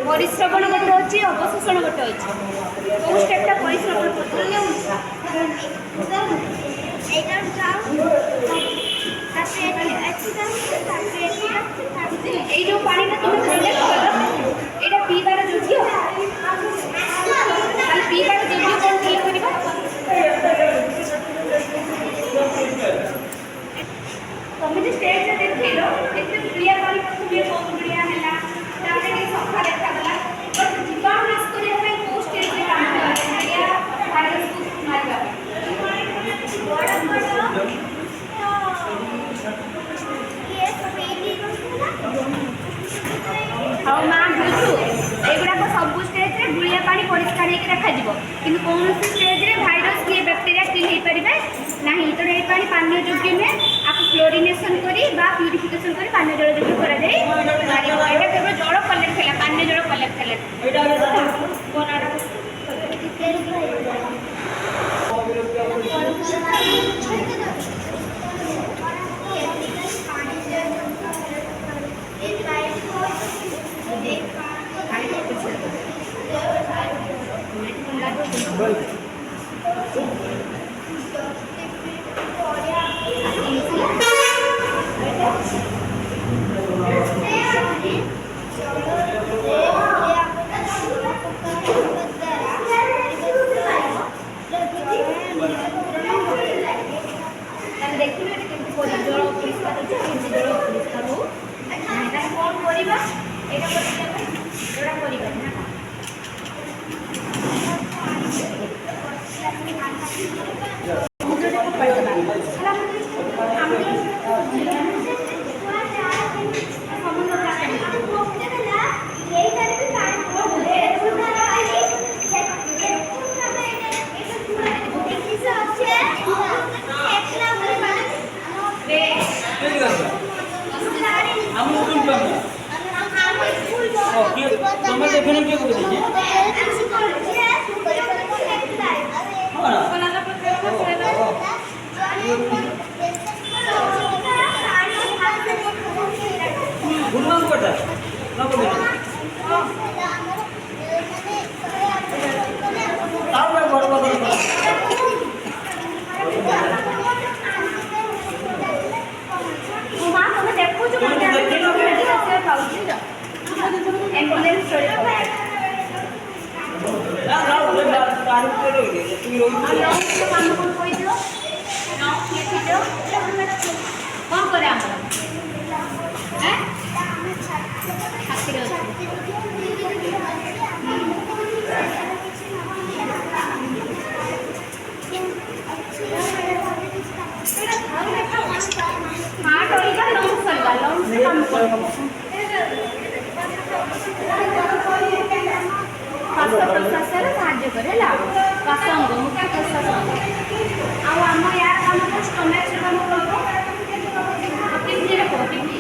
परिश्रवण गोटे अच्छी अवशोषण गोटे अच्छी कौ स्टेपटा परिश्रवण ये जो पानी तुम सिलेक्ट कर यहाँ पीबार योग्य पीबार योग्य कौन क्लियर तुम जो स्टेज देख क्लियर पानी तुम्हें कौन बढ़िया है सफा देखागला बट जीवाणु नाश करने कौ स्टेज में काम भाइरस को मारवा हाँ माँ बुझु एगुड़ा सब स्टेज रे गुड़िया पानी परिष्कार रखा कि कौन स्टेज रे भाइरस कि बैक्टेरिया किल हो पारे ना तो ये पानी पानी योग्य नुहे आपको क्लोरिनेशन करी प्यूरिफिकेशन करी पानी जल योग्य करा केवल जल कलेक्ट है पानी जल कलेक्ट कौन करे प्रश्वास साहय करे प्रसंग मुख्य प्रश्वास आम यार कम स्टोमेक कम किडनी किडनी